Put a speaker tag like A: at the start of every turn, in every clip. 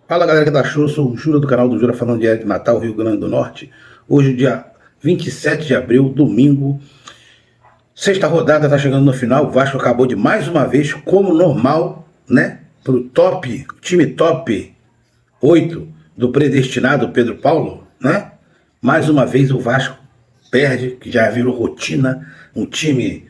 A: Fala galera que dá show, sou o Jura do canal do Jura falando direto de Natal, Rio Grande do Norte. Hoje, dia 27 de abril, domingo, sexta rodada tá chegando no final. O Vasco acabou de mais uma vez, como normal, né? Pro top, time top 8 do predestinado Pedro Paulo, né? Mais uma vez o Vasco perde, que já virou rotina, um time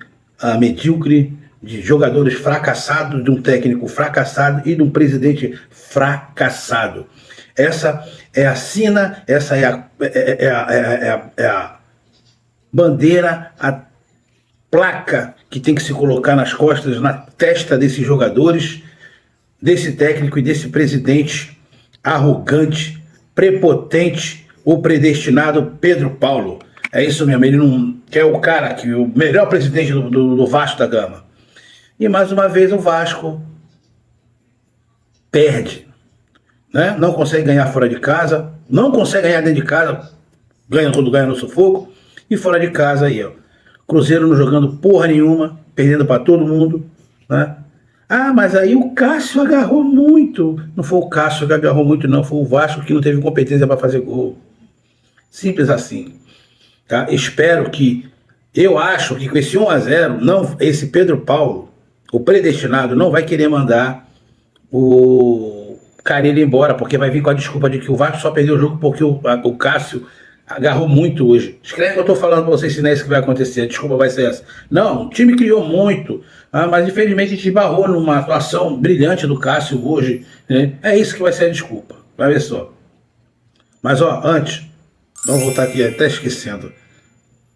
A: medíocre, de jogadores fracassados, de um técnico fracassado e de um presidente fracassado. Essa é a sina, essa é a bandeira, a placa que tem que se colocar nas costas, na testa desses jogadores, desse técnico e desse presidente arrogante, prepotente, o predestinado Pedro Paulo. É isso mesmo, ele não quer o cara, que o melhor presidente do Vasco da Gama. E mais uma vez o Vasco perde, né? Não consegue ganhar fora de casa, não consegue ganhar dentro de casa, ganha quando ganha no sufoco, e fora de casa aí, ó. Cruzeiro não jogando porra nenhuma, perdendo para todo mundo, né? Ah, mas aí o Cássio agarrou muito. Não foi o Cássio que agarrou muito, não, foi o Vasco que não teve competência para fazer gol. Simples assim, tá? Eu acho que com esse 1-0, não, esse Pedro Paulo, o predestinado, não vai querer mandar o Carille embora, porque vai vir com a desculpa de que o Vasco só perdeu o jogo porque o Cássio agarrou muito hoje. Escreve que eu tô falando pra vocês, se não é isso que vai acontecer, a desculpa vai ser essa. Não, o time criou muito, mas infelizmente a gente barrou numa atuação brilhante do Cássio hoje, né? É isso que vai ser a desculpa, vai ver só. Mas ó, antes, vamos voltar aqui, até esquecendo.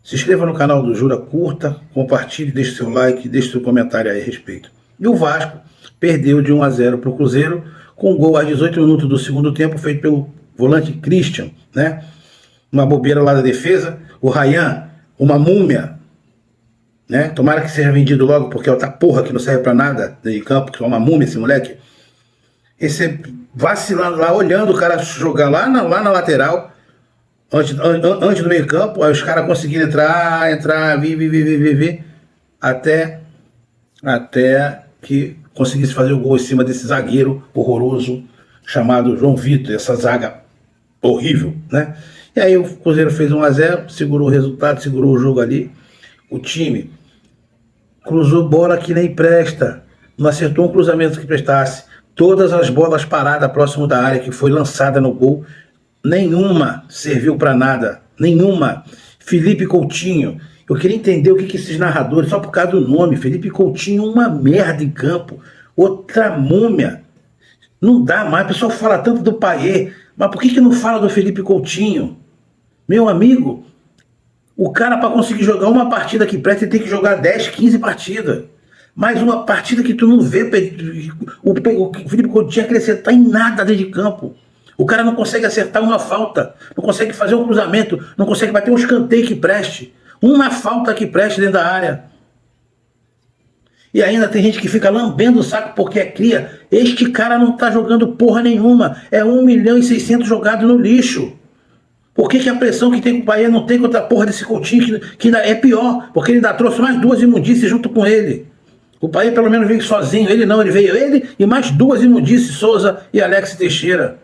A: Se inscreva no canal do Jura, curta, compartilhe, deixe seu like, deixe seu comentário aí a respeito. E o Vasco perdeu de 1-0 para o Cruzeiro, com um gol aos 18 minutos do segundo tempo, feito pelo volante Christian, né? Uma bobeira lá da defesa. O Ryan, uma múmia, né? Tomara que seja vendido logo, porque é outra porra que não serve para nada de campo, que é uma múmia esse moleque. Esse vacilando lá, olhando o cara jogar lá na lateral, antes do meio campo, aí os caras conseguiram entrar, vir, até que conseguisse fazer o gol em cima desse zagueiro horroroso, chamado João Vitor, essa zaga horrível, né? E aí o Cruzeiro fez 1-0, segurou o resultado, segurou o jogo ali. O time cruzou bola que nem presta, não acertou um cruzamento que prestasse. Todas as bolas paradas próximo da área que foi lançada no gol, nenhuma serviu para nada, nenhuma. Felipe Coutinho, eu queria entender o que esses narradores, só por causa do nome, Felipe Coutinho, uma merda em campo, outra múmia. Não dá mais, o pessoal fala tanto do Payet, mas por que não fala do Felipe Coutinho? Meu amigo, o cara para conseguir jogar uma partida que presta, ele tem que jogar 10, 15 partidas. Mais uma partida que tu não vê, o Felipe Coutinho acrescentar em nada dentro de campo. O cara não consegue acertar uma falta, não consegue fazer um cruzamento, não consegue bater um escanteio que preste. Uma falta que preste dentro da área. E ainda tem gente que fica lambendo o saco porque é cria. Este cara não tá jogando porra nenhuma. É 1.600.000 jogado no lixo. Por que a pressão que tem com o Bahia não tem contra a porra desse Coutinho, que ainda é pior? Porque ele ainda trouxe mais duas imundícies junto com ele. O Bahia pelo menos veio sozinho. Ele não, ele veio ele e mais duas imundícies, Souza e Alex Teixeira.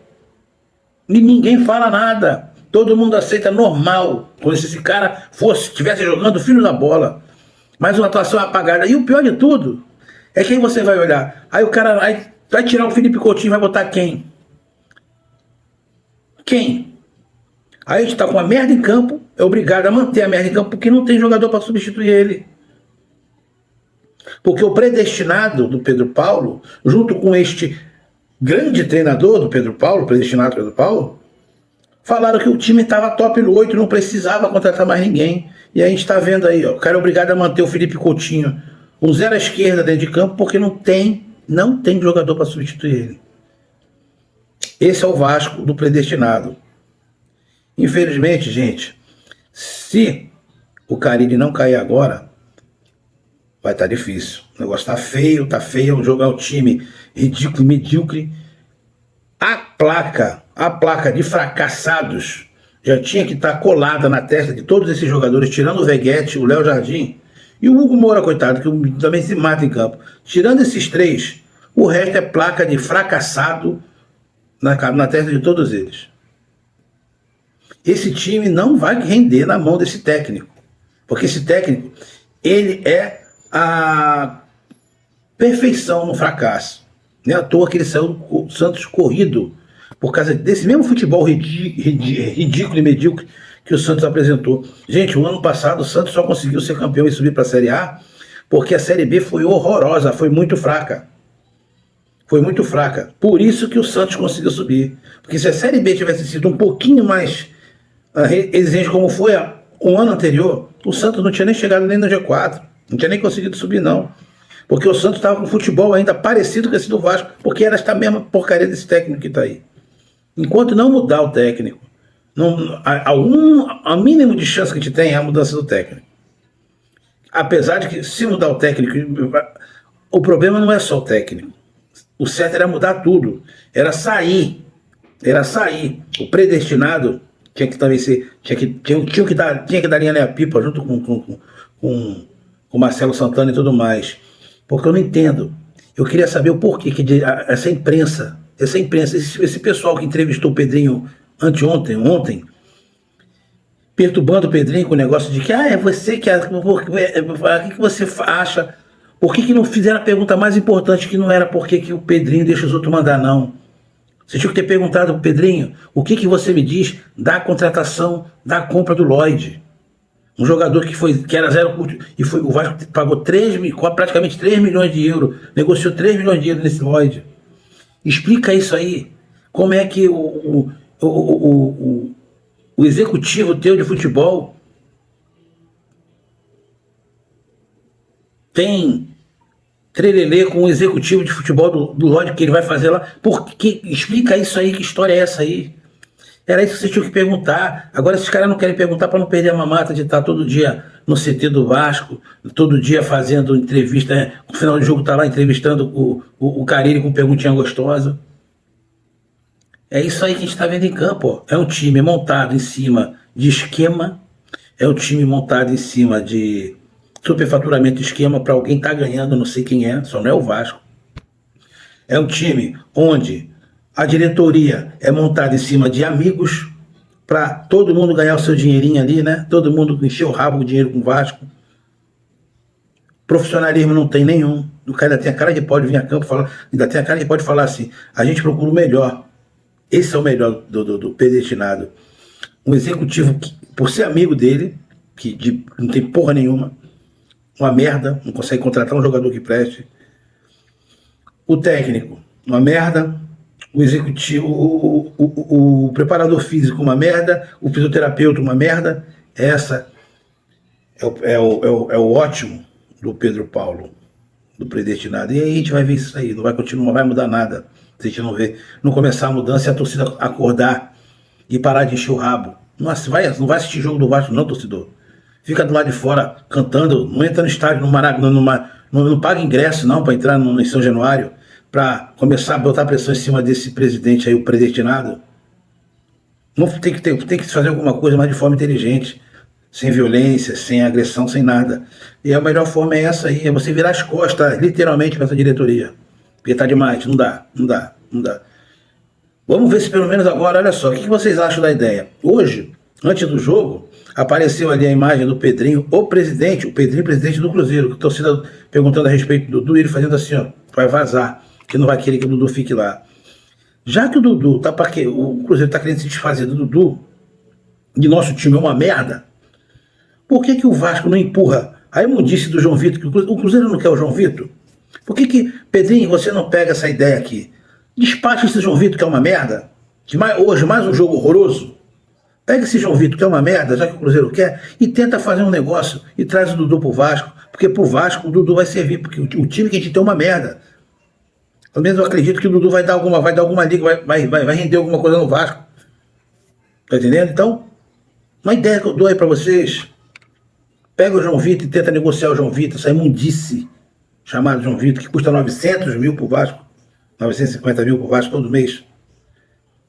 A: E ninguém fala nada. Todo mundo aceita normal, como se esse cara estivesse jogando o filho da bola. Mas uma atuação apagada. E o pior de tudo é que aí você vai olhar. Aí o cara vai tirar o Felipe Coutinho e vai botar quem? Quem? Aí a gente tá com a merda em campo, é obrigado a manter a merda em campo porque não tem jogador para substituir ele. Porque o predestinado do Pedro Paulo, junto com este grande treinador do Pedro Paulo, predestinado Pedro Paulo, falaram que o time estava top no 8, não precisava contratar mais ninguém. E a gente está vendo aí, ó, o cara é obrigado a manter o Felipe Coutinho um zero à esquerda dentro de campo porque não tem jogador para substituir ele. Esse é o Vasco do predestinado. Infelizmente, gente, se o Carille não cair agora, vai estar difícil. O negócio tá feio, jogar o time ridículo, medíocre. A placa de fracassados já tinha que estar colada na testa de todos esses jogadores, tirando o Veguete, o Léo Jardim e o Hugo Moura, coitado, que também se mata em campo. Tirando esses três, o resto é placa de fracassado, na testa de todos eles. Esse time não vai render na mão desse técnico, porque esse técnico, ele é a perfeição no fracasso. Não é à toa que ele saiu do Santos corrido, por causa desse mesmo futebol ridículo e medíocre que o Santos apresentou. Gente, o ano passado o Santos só conseguiu ser campeão e subir para a Série A porque a Série B foi horrorosa, foi muito fraca. Foi muito fraca. Por isso que o Santos conseguiu subir. Porque se a Série B tivesse sido um pouquinho mais exigente como foi o ano anterior, o Santos não tinha nem chegado nem no G4. Não tinha nem conseguido subir, não. Porque o Santos estava com futebol ainda parecido com esse do Vasco, porque era esta mesma porcaria desse técnico que está aí. Enquanto não mudar o técnico, a mínimo de chance que a gente tem é a mudança do técnico. Apesar de que, se mudar o técnico, o problema não é só o técnico. O certo era mudar tudo. Era sair. O predestinado tinha que também ser. Tinha que dar linha pipa junto com o Marcelo Santana e tudo mais. Porque eu não entendo. Eu queria saber o porquê que essa imprensa, esse pessoal que entrevistou o Pedrinho ontem, perturbando o Pedrinho com o negócio de que é você que o que você acha? Por que não fizeram a pergunta mais importante, que não era por que o Pedrinho deixa os outros mandar, não? Você tinha que ter perguntado pro Pedrinho, o que você me diz da contratação, da compra do Lloyd? Um jogador que era zero custo, e o Vasco pagou praticamente 3 milhões de euros, negociou 3 milhões de euros nesse Lloyd. Explica isso aí. Como é que o executivo teu de futebol tem trelelê com o executivo de futebol do Lloyd que ele vai fazer lá? Porque explica isso aí, que história é essa aí? Era isso que você tinha que perguntar. Agora esses caras não querem perguntar para não perder a mamata de estar todo dia no CT do Vasco, todo dia fazendo entrevista, no final do jogo tá lá entrevistando o Carille com perguntinha gostosa. É isso aí que a gente está vendo em campo. Ó. É um time montado em cima de esquema, é um time montado em cima de superfaturamento de esquema para alguém estar ganhando, não sei quem é, só não é o Vasco. É um time onde a diretoria é montada em cima de amigos para todo mundo ganhar o seu dinheirinho ali, né? Todo mundo encher o rabo com dinheiro com o Vasco. Profissionalismo não tem nenhum. O cara ainda tem a cara de pode vir a campo falar, ainda tem a cara de pode falar assim: a gente procura o melhor. Esse é o melhor do predestinado. Um executivo que, por ser amigo dele, que não tem porra nenhuma, uma merda, não consegue contratar um jogador que preste. O técnico, uma merda. O executivo, o preparador físico, uma merda. O fisioterapeuta, uma merda. Essa é o ótimo do Pedro Paulo, do predestinado. E aí a gente vai ver isso aí, não vai continuar, não vai mudar nada. Se a gente não começar a mudança e a torcida acordar e parar de encher o rabo. Não vai assistir jogo do Vasco, não, torcedor. Fica do lado de fora cantando, não entra no estádio, não paga ingresso não para entrar em São Januário, para começar a botar pressão em cima desse presidente aí, o predestinado. Não tem que fazer alguma coisa mais de forma inteligente, sem violência, sem agressão, sem nada. E a melhor forma é essa aí, é você virar as costas, literalmente, para essa diretoria. Porque tá demais, não dá. Vamos ver se pelo menos agora, olha só, o que vocês acham da ideia? Hoje, antes do jogo, apareceu ali a imagem do Pedrinho, o Pedrinho, presidente do Cruzeiro, que a torcida perguntando a respeito do Dudu, ele fazendo assim, ó, vai vazar, que não vai querer que o Dudu fique lá. Já que o Dudu tá para quê? O Cruzeiro tá querendo se desfazer do Dudu, e nosso time é uma merda, por que o Vasco não empurra a imundice do João Vitor, que o Cruzeiro não quer o João Vitor? Por que, Pedrinho, você não pega essa ideia aqui? Despacha esse João Vitor, que é uma merda, que hoje mais um jogo horroroso. Pega esse João Vitor, que é uma merda, já que o Cruzeiro quer, e tenta fazer um negócio e traz o Dudu pro Vasco, porque pro Vasco o Dudu vai servir, porque o time que a gente tem é uma merda. Pelo menos eu acredito que o Dudu vai dar alguma liga, vai render alguma coisa no Vasco. Tá entendendo? Então, uma ideia que eu dou aí pra vocês: pega o João Vitor e tenta negociar o João Vitor, essa imundice chamado João Vitor, que custa 900 mil pro Vasco, 950 mil pro Vasco todo mês.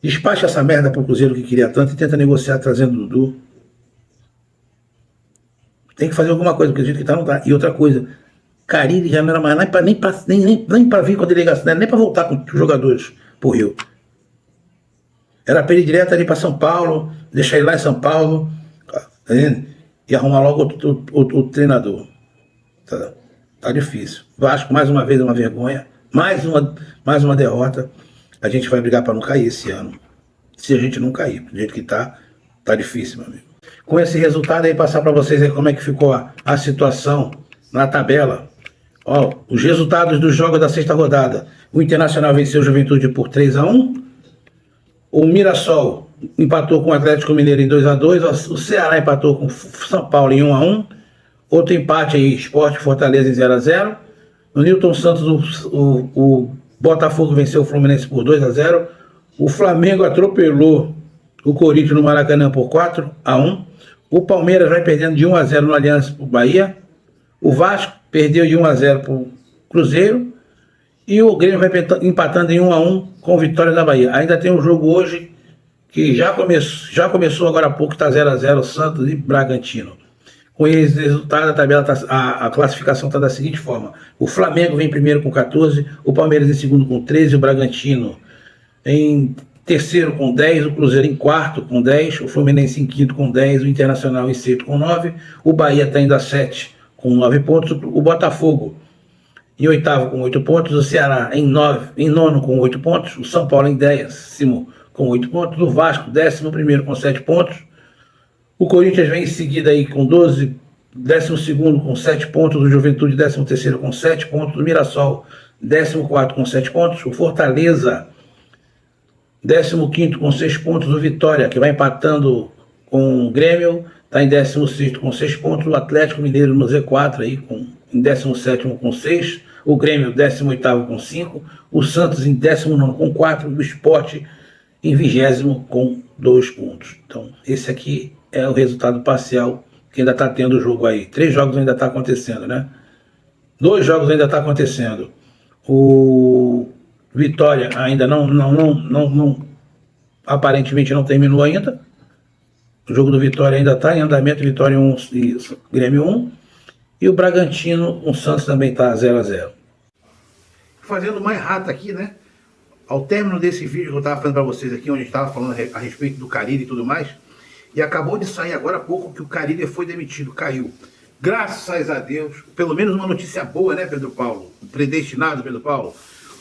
A: Despacha essa merda pro Cruzeiro que queria tanto e tenta negociar trazendo o Dudu. Tem que fazer alguma coisa, porque o jeito que tá não dá. E outra coisa, Carille já não era mais nem para vir com a delegação, nem para voltar com os jogadores pro Rio. Era para ir direto ali para São Paulo, deixar ele lá em São Paulo, tá entendendo? E arrumar logo o treinador. Tá difícil. Vasco, mais uma vez, uma vergonha. Mais uma derrota. A gente vai brigar para não cair esse ano. Se a gente não cair, do jeito que tá difícil, meu amigo. Com esse resultado aí, passar para vocês aí como é que ficou a situação na tabela. Ó, os resultados dos jogos da sexta rodada. O Internacional venceu o Juventude por 3-1. O Mirassol empatou com o Atlético Mineiro em 2-2. O Ceará empatou com o São Paulo em 1-1. Outro empate aí, Sport Fortaleza em 0-0. No Newton Santos, o Botafogo venceu o Fluminense por 2-0. O Flamengo atropelou o Corinthians no Maracanã por 4-1. O Palmeiras vai perdendo de 1-0 no Aliança para o Bahia. O Vasco perdeu de 1-0 para o Cruzeiro. E o Grêmio vai empatando em 1-1 com Vitória da Bahia. Ainda tem um jogo hoje que já começou agora há pouco, está 0-0, Santos e Bragantino. Com esse resultado, a tabela a classificação está da seguinte forma: o Flamengo vem primeiro com 14, o Palmeiras em segundo com 13, o Bragantino em terceiro com 10, o Cruzeiro em quarto com 10, o Fluminense em quinto com 10, o Internacional em sexto com 9, o Bahia está indo a 7 com 9 pontos, o Botafogo em oitavo com 8 pontos, o Ceará em nono com 8 pontos, o São Paulo em 10º com 8 pontos, o Vasco 11º com 7 pontos, o Corinthians vem em seguida aí com 12, 12º com 7 pontos, o Juventude 13º com 7 pontos, o Mirassol 14º com 7 pontos, o Fortaleza 15º com 6 pontos, o Vitória, que vai empatando com o Grêmio, está em 16º com 6 pontos, o Atlético Mineiro no Z4 aí em 17º com 6, o Grêmio 18º com 5, o Santos em 19º com 4, o Sport em 20º com 2 pontos. Então, esse aqui é o resultado parcial que ainda está tendo o jogo aí. 3 jogos ainda está acontecendo, né? 2 jogos ainda está acontecendo. O Vitória ainda não aparentemente não terminou ainda. O jogo do Vitória ainda está em andamento, Vitória 1 e Grêmio 1. E o Bragantino, o Santos também está 0-0. Fazendo mais rata aqui, né? Ao término desse vídeo que eu estava falando para vocês aqui, onde a gente estava falando a respeito do Carille e tudo mais, e acabou de sair agora há pouco que o Carille foi demitido, caiu. Graças a Deus, pelo menos uma notícia boa, né, Pedro Paulo? Predestinado, Pedro Paulo.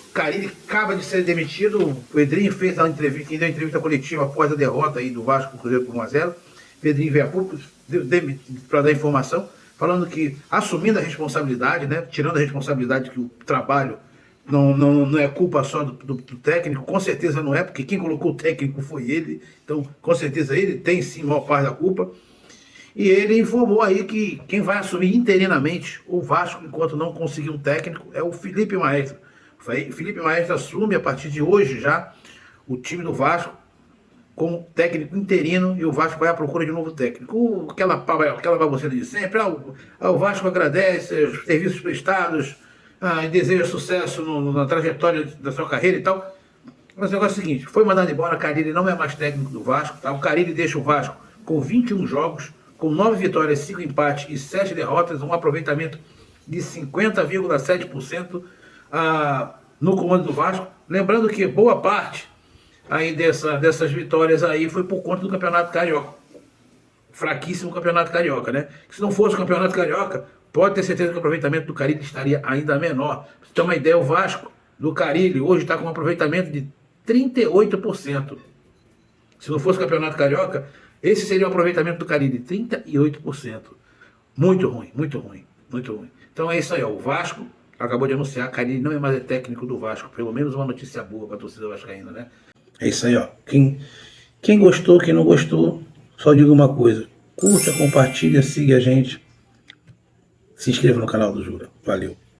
A: O Carille acaba de ser demitido, o Pedrinho fez a entrevista, deu a entrevista coletiva após a derrota aí do Vasco Cruzeiro por 1-0. Pedrinho veio a público para dar informação, falando que, assumindo a responsabilidade, né, tirando a responsabilidade que o trabalho não é culpa só do técnico, com certeza não é, porque quem colocou o técnico foi ele, então com certeza ele tem sim a maior parte da culpa. E ele informou aí que quem vai assumir interinamente o Vasco, enquanto não conseguir um técnico, é o Felipe Maestro. O Felipe Maestro assume a partir de hoje já o time do Vasco como técnico interino, e o Vasco vai à procura de um novo técnico. Aquela baboseira de sempre, o Vasco agradece os serviços prestados, e deseja sucesso na trajetória da sua carreira e tal. Mas o negócio é o seguinte: foi mandado embora, Carille não é mais técnico do Vasco, tá? O Carille deixa o Vasco com 21 jogos, com 9 vitórias, 5 empates e 7 derrotas, um aproveitamento de 50,7% no comando do Vasco. Lembrando que boa parte aí dessas vitórias aí foi por conta do Campeonato Carioca. Fraquíssimo Campeonato Carioca, né? Se não fosse o Campeonato Carioca, pode ter certeza que o aproveitamento do Carille estaria ainda menor. Pra você ter uma ideia, o Vasco do Carille hoje está com um aproveitamento de 38%. Se não fosse o Campeonato Carioca, esse seria o aproveitamento do Carille, 38%. Muito ruim, muito ruim, muito ruim. Então é isso aí, ó. O Vasco acabou de anunciar, Carille não é mais técnico do Vasco. Pelo menos uma notícia boa para a torcida vascaína, né? É isso aí, ó. Quem gostou, quem não gostou, só digo uma coisa: curta, compartilha, siga a gente, se inscreva no canal do Jura. Valeu.